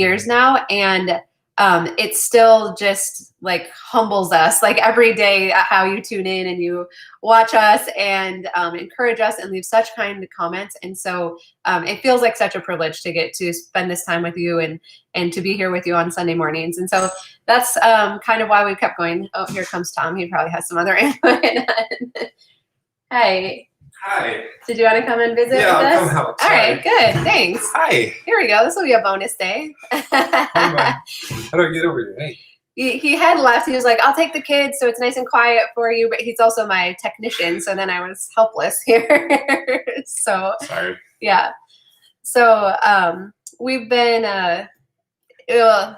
years now, and it still just like humbles us, like every day how you tune in and you watch us and encourage us and leave such kind comments. And so it feels like such a privilege to get to spend this time with you and to be here with you on Sunday mornings. And so that's kind of why we kept going. Oh, here comes Tom. He probably has some other input. Hi. Hi. Did you want to come and visit with us? I'll come help. All right, good. Thanks. Hi. Here we go. This will be a bonus day. How do I get over here? Hey. He had left. He was like, I'll take the kids so it's nice and quiet for you. But he's also my technician. So then I was helpless here. So sorry. Yeah. So we've been so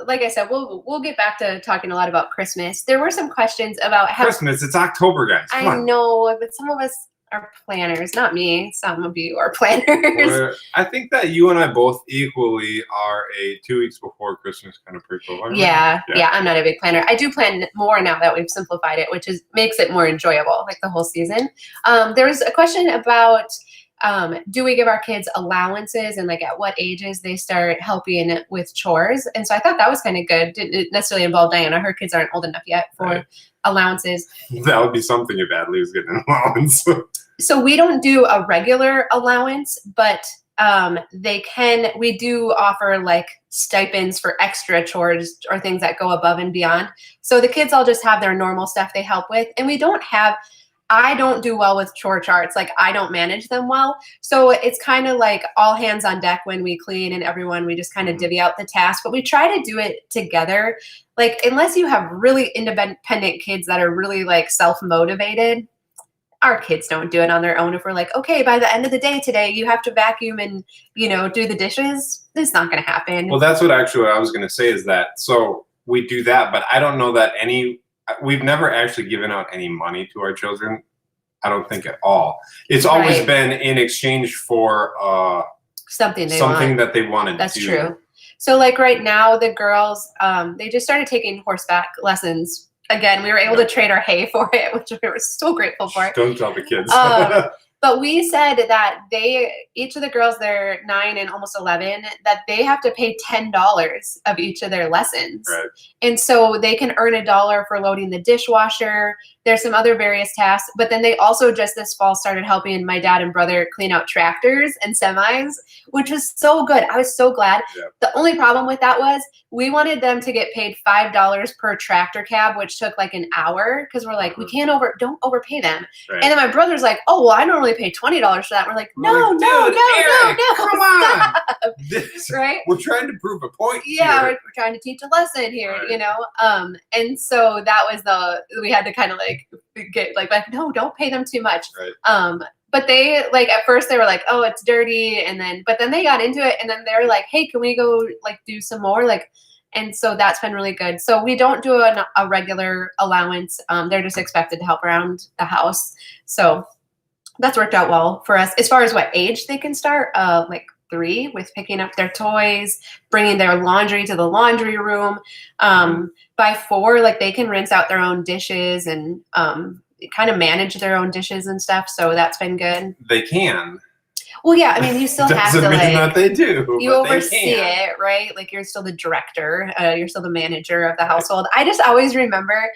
like I said, we'll get back to talking a lot about Christmas. There were some questions about how Christmas. It's October, guys. Come on. know, but some of us are planners, not me. Some of you are planners. I think that you and I both equally are a 2 weeks before Christmas kind of people. Yeah, I'm not a big planner. I do plan more now that we've simplified it, which makes it more enjoyable, like the whole season. There's a question about do we give our kids allowances and like at what ages they start helping with chores? And so I thought that was kind of good. Didn't necessarily involve Diana. Her kids aren't old enough yet for allowances. That would be something if Adley was getting an allowance. So we don't do a regular allowance, but we do offer like stipends for extra chores or things that go above and beyond. So the kids all just have their normal stuff they help with. And I don't do well with chore charts. Like I don't manage them well. So it's kind of like all hands on deck when we clean and we just kind of divvy out the task, but we try to do it together. Like unless you have really independent kids that are really like self-motivated, our kids don't do it on their own. If we're like, okay, by the end of the day today, you have to vacuum and, do the dishes, it's not going to happen. Well, that's what I was going to say is that, so we do that, but I don't know that we've never actually given out any money to our children. I don't think at all. It's always been in exchange for something that they wanted to do. That's true. So like right now, the girls, they just started taking horseback lessons. Again, we were able to trade our hay for it, which we were so grateful for. Don't tell the kids. But we said that each of the girls, they're 9 and almost 11, that they have to pay $10 of each of their lessons. Right. And so they can earn $1 for loading the dishwasher. There's some other various tasks, but then they also just this fall started helping my dad and brother clean out tractors and semis, which was so good. I was so glad. Yeah. The only problem with that was we wanted them to get paid $5 per tractor cab, which took like an hour because we're like, we can't don't overpay them. Right. And then my brother's like, oh, well, I normally pay $20 for that. We're like, no, come on. Right? We're trying to prove a point. Yeah, here. We're trying to teach a lesson here, and so that was we had to kind of like get like, no, don't pay them too much. Right. But they like at first they were like, oh, it's dirty, but then they got into it, and then they were like, hey, can we go like do some more like. And so that's been really good. So we don't do a regular allowance. They're just expected to help around the house. So that's worked out well for us. As far as what age they can start, like 3 with picking up their toys, bringing their laundry to the laundry room. By 4, like they can rinse out their own dishes and kind of manage their own dishes and stuff. So that's been good. They can. Well, yeah, I mean, you still have to mean like that they do. You oversee it, right? Like you're still the director, you're still the manager of the household. I just always remember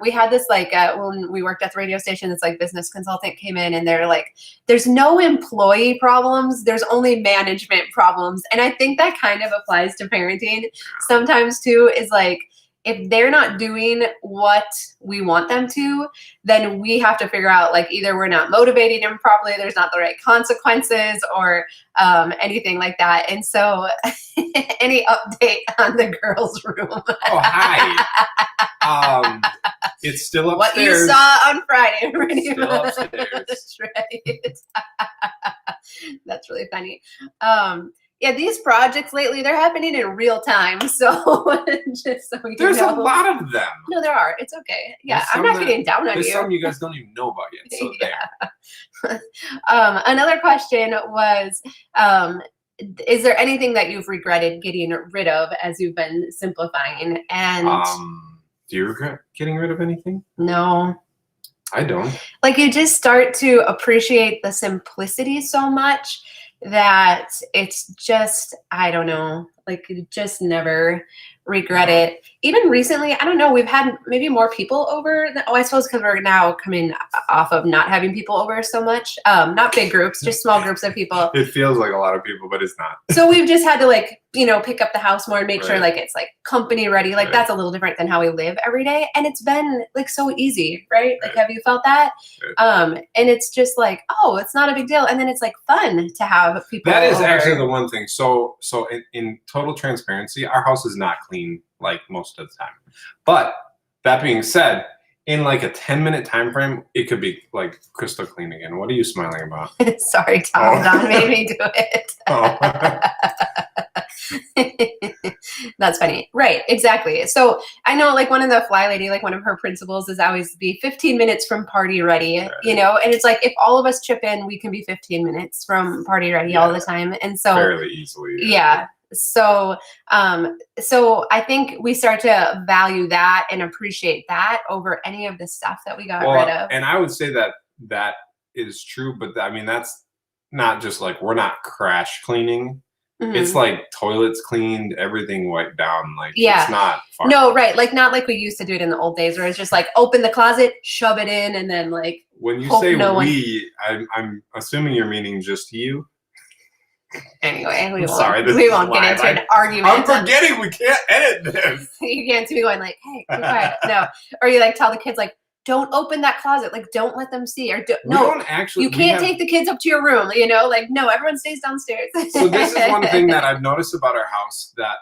we had this like when we worked at the radio station, this like business consultant came in and they're like, there's no employee problems, there's only management problems. And I think that kind of applies to parenting sometimes too, is like, if they're not doing what we want them to, then we have to figure out like either we're not motivating them properly, there's not the right consequences or anything like that. And so any update on the girls' room? Oh, hi. It's still upstairs. What you saw on Friday. Still upstairs. That's right. That's really funny. Yeah, these projects lately, they're happening in real time. So just so we There's a lot of them. No, there are. It's okay. Yeah, I'm not getting down on you. There's some you guys don't even know about yet. So there. Another question was, is there anything that you've regretted getting rid of as you've been simplifying? And do you regret getting rid of anything? No. I don't. Like you just start to appreciate the simplicity so much that it's just, I don't know, like just never regret it. Even recently, I don't know, we've had maybe more people over. I suppose because we're now coming off of not having people over so much. Not big groups, just small groups of people. It feels like a lot of people, but it's not. So we've just had to like, pick up the house more and make sure like it's like company ready. Like that's a little different than how we live every day. And it's been like so easy, right? Like, have you felt that? And it's just like, oh, it's not a big deal. And then it's like fun to have people That is over. actually the one thing. So in total transparency, our house is not clean like most of the time. But that being said, in like a 10-minute time frame, it could be like crystal clean again. What are you smiling about? Sorry, Tom. Don made me do it. That's funny. Right, exactly. So I know like one of the Fly Lady, like one of her principles is always be 15 minutes from party ready, and it's like if all of us chip in, we can be 15 minutes from party ready all the time. And so fairly easily. Yeah. So I think we start to value that and appreciate that over any of the stuff that we got rid of. And I would say that is true, but I mean, that's not just like, we're not crash cleaning. Mm-hmm. It's like toilets cleaned, everything wiped down. Like, it's not fun. No, right. Like, not like we used to do it in the old days where it's just like open the closet, shove it in, and then like. When you say I'm assuming you're meaning just you. Anyway, we won't get into an argument. I'm forgetting we can't edit this. You can't see me going like, hey, be quiet. No. Or you like tell the kids like, don't open that closet. Like, don't let them see. Or you can't take the kids up to your room. Like, no, everyone stays downstairs. So this is one thing that I've noticed about our house that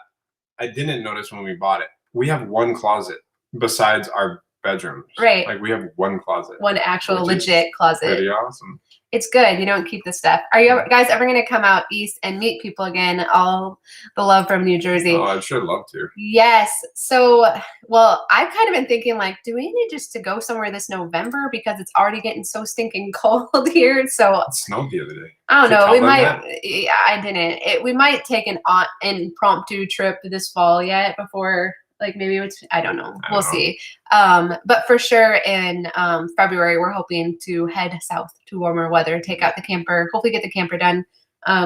I didn't notice when we bought it. We have one closet besides our bedrooms. Right. Like we have one closet. One actual legit closet. Pretty awesome. It's good. You don't keep the stuff. Are you guys ever going to come out east and meet people again? All the love from New Jersey. Oh, I'd sure love to. Yes. So, well, I've kind of been thinking like, do we need just to go somewhere this November because it's already getting so stinking cold here? So it snowed the other day. I don't know. We might. Yeah, I didn't. We might take an impromptu trip this fall yet before. Like maybe I don't know. We'll see. But for sure in February, we're hoping to head south to warmer weather, take out the camper, hopefully get the camper done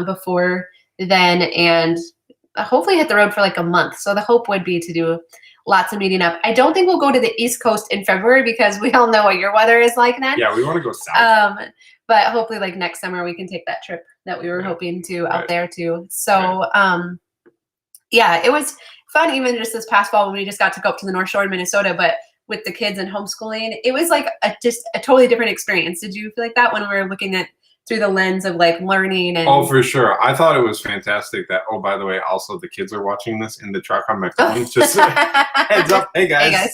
before then, and hopefully hit the road for like a month. So the hope would be to do lots of meeting up. I don't think we'll go to the East Coast in February because we all know what your weather is like then. Yeah, we want to go south. But hopefully like next summer we can take that trip that we were hoping to out there too. So yeah, it was fun even just this past fall when we just got to go up to the North Shore in Minnesota, but with the kids and homeschooling, it was like just a totally different experience. Did you feel like that when we were looking at through the lens of like learning? And oh, for sure. I thought it was fantastic that, oh, by the way, also the kids are watching this in the truck on my phone. Just heads up. Hey guys.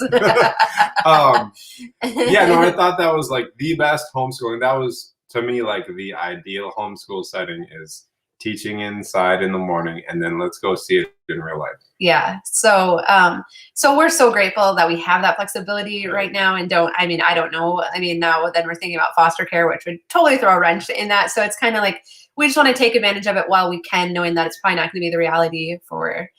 Yeah, no, I thought that was like the best homeschooling. That was to me like the ideal homeschool setting is teaching inside in the morning and then let's go see it in real life. Yeah. So we're so grateful that we have that flexibility right now and I don't know. Now then we're thinking about foster care, which would totally throw a wrench in that. So it's kind of like, we just want to take advantage of it while we can, knowing that it's probably not going to be the reality for,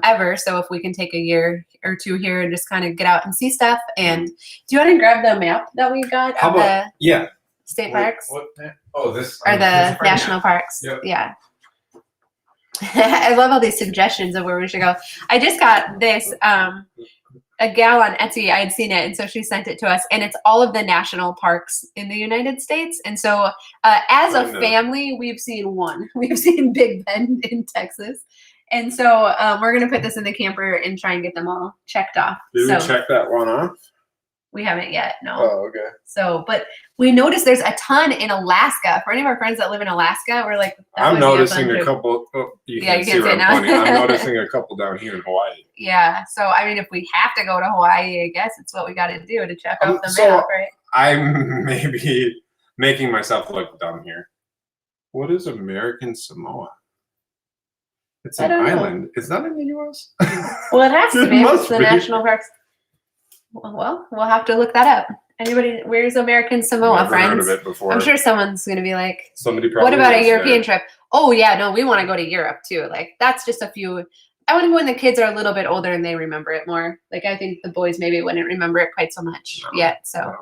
ever. So if we can take a year or two here and just kind of get out and see stuff. And do you want to grab the map that we got of the state parks? What map? Oh, this. Or the national parks. Yep. Yeah. I love all these suggestions of where we should go. I just got this, a gal on Etsy, I had seen it, and so she sent it to us, and it's all of the national parks in the United States. And so as a family, we've seen one. We've seen Big Bend in Texas. And so we're going to put this in the camper and try and get them all checked off. Did we check that one off? We haven't yet, no. Oh, okay. So, but we noticed there's a ton in Alaska. For any of our friends that live in Alaska, we're like, I'm noticing a couple. Oh, you can't see where I'm pointing. I'm noticing a couple down here in Hawaii. Yeah. So, if we have to go to Hawaii, I guess it's what we got to do to check out the map, right? I'm maybe making myself look dumb here. What is American Samoa? It's an island. Is that in the U.S.? Well, it has to be. It's the national parks. Well, we'll have to look that up. Anybody, where's American Samoa, friends? Heard of it before. I'm sure someone's going to be like, somebody probably what about a European trip? Oh, yeah, no, we want to go to Europe too. Like, that's just a few. I want to go when the kids are a little bit older and they remember it more. Like, I think the boys maybe wouldn't remember it quite so much yet. So,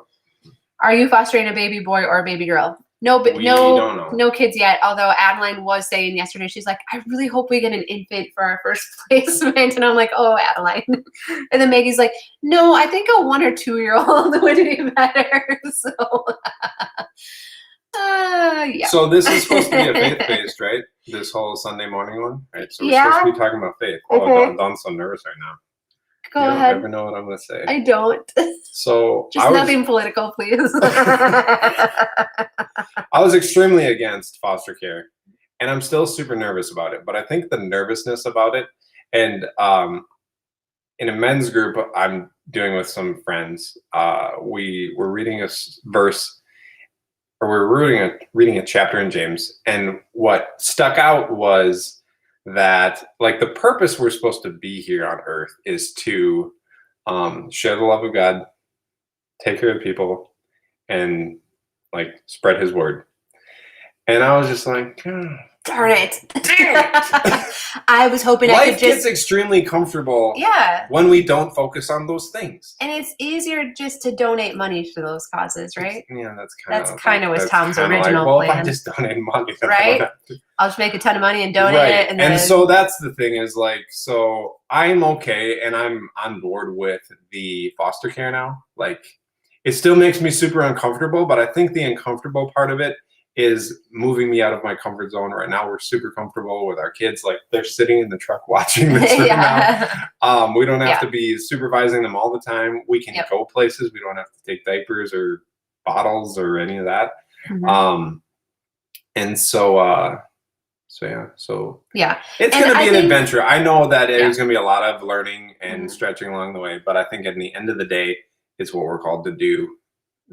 are you fostering a baby boy or a baby girl? No, but We don't know. no kids yet. Although Adeline was saying yesterday, she's like, I really hope we get an infant for our first placement. And I'm like, oh, Adeline. And then Maggie's like, no, I think a 1 or 2 year old would be better. So, yeah. So this is supposed to be a faith-based, right? This whole Sunday morning one, right? So we're supposed to be talking about faith. Oh, Okay. I'm so nervous right now. Go you ahead. don't ever know what I'm going to say. I don't. So just nothing political, please. I was extremely against foster care, and I'm still super nervous about it. But I think the nervousness about it, and in a men's group I'm doing with some friends, we were reading a verse, or we're reading a chapter in James, and what stuck out was that, like, the purpose we're supposed to be here on earth is to share the love of God, take care of people, and like spread his word. And I was just like, darn it. I was hoping I could life gets extremely comfortable when we don't focus on those things. And it's easier just to donate money to those causes, right? Yeah, that's kind of was Tom's original plan. If I just donate money, right? I'll just make a ton of money and donate it. And so that's the thing, is like, so I'm okay and I'm on board with the foster care now. Like, it still makes me super uncomfortable, but I think the uncomfortable part of it is moving me out of my comfort zone. Right now we're super comfortable with our kids, like they're sitting in the truck watching this right now. We don't have to be supervising them all the time. We can go places. We don't have to take diapers or bottles or any of that. And so it's going to be an adventure. I know that there's going to be a lot of learning and stretching along the way, but I think at the end of the day, it's what we're called to do.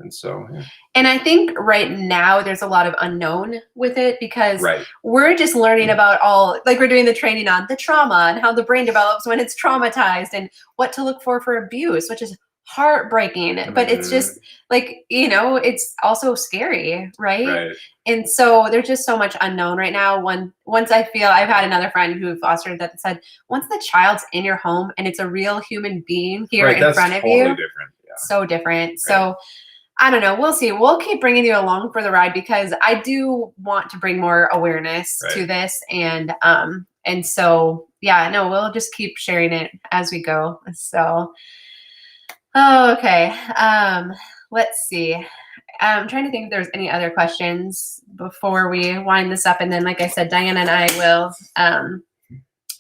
And so, and I think right now there's a lot of unknown with it, because we're just learning about like we're doing the training on the trauma and how the brain develops when it's traumatized, and what to look for abuse, which is heartbreaking. But it's just like, it's also scary, right? And so there's just so much unknown right now. Once I feel, I've had another friend who fostered that said, once the child's in your home and it's a real human being here in front of you, different. So different. So I don't know. We'll see. We'll keep bringing you along for the ride, because I do want to bring more awareness to this. And so, we'll just keep sharing it as we go. So, okay. Let's see. I'm trying to think if there's any other questions before we wind this up. And then, like I said, Diana and I will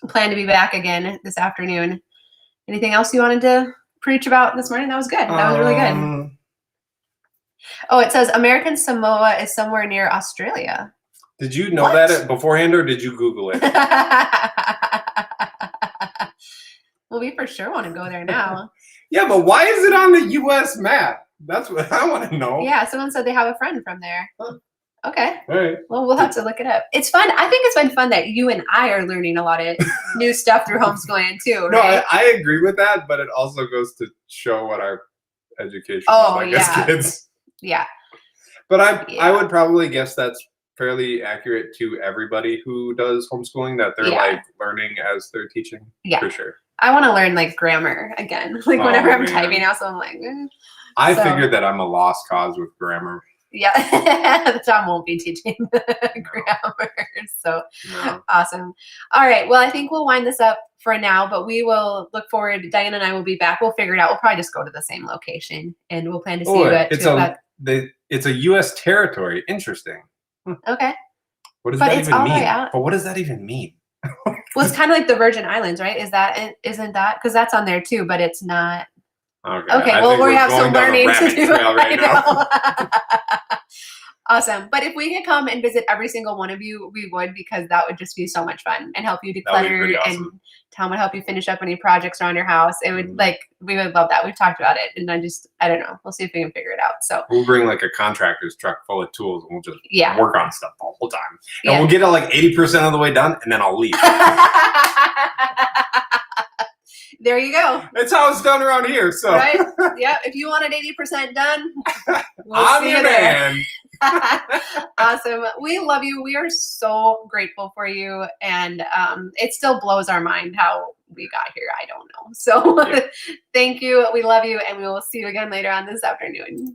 plan to be back again this afternoon. Anything else you wanted to preach about this morning? That was good. That was really good. Oh, it says American Samoa is somewhere near Australia. Did you know that beforehand, or did you Google it? Well, we for sure want to go there now. Yeah, but why is it on the U.S. map? That's what I want to know. Yeah, someone said they have a friend from there. Huh. Okay. All right. Well, we'll have to look it up. It's fun. I think it's been fun that you and I are learning a lot of new stuff through homeschooling too, right? No, I agree with that, but it also goes to show what our education is like as kids. Yeah. But I would probably guess that's fairly accurate to everybody who does homeschooling, that they're like learning as they're teaching. Yeah. For sure. I want to learn like grammar again. Like whenever I'm typing out, so I'm like, I figured that I'm a lost cause with grammar. Yeah. Tom won't be teaching grammar. So awesome. All right. Well, I think we'll wind this up for now, but we will look forward. Diana and I will be back. We'll figure it out. We'll probably just go to the same location, and we'll plan to see you at 2 o'clock. It's a U.S. territory. Interesting. Okay. What does that even mean? But what does that even mean? Well, it's kind of like the Virgin Islands, right? Isn't that? Because that's on there too, but it's not. Okay. Well, we have some learning to do right now. Awesome. But if we could come and visit every single one of you, we would, because that would just be so much fun, and help you declutter, and Tom would help you finish up any projects around your house. It would we would love that. We've talked about it, and I don't know. We'll see if we can figure it out. So we'll bring like a contractor's truck full of tools, and we'll just work on stuff the whole time. And we'll get it like 80% of the way done, and then I'll leave. There you go. That's how it's done around here. So right? Yeah. If you wanted 80% done, I'm your man. Awesome. We love you. We are so grateful for you, and it still blows our mind how we got here. I don't know. So thank you. We love you, and we will see you again later on this afternoon.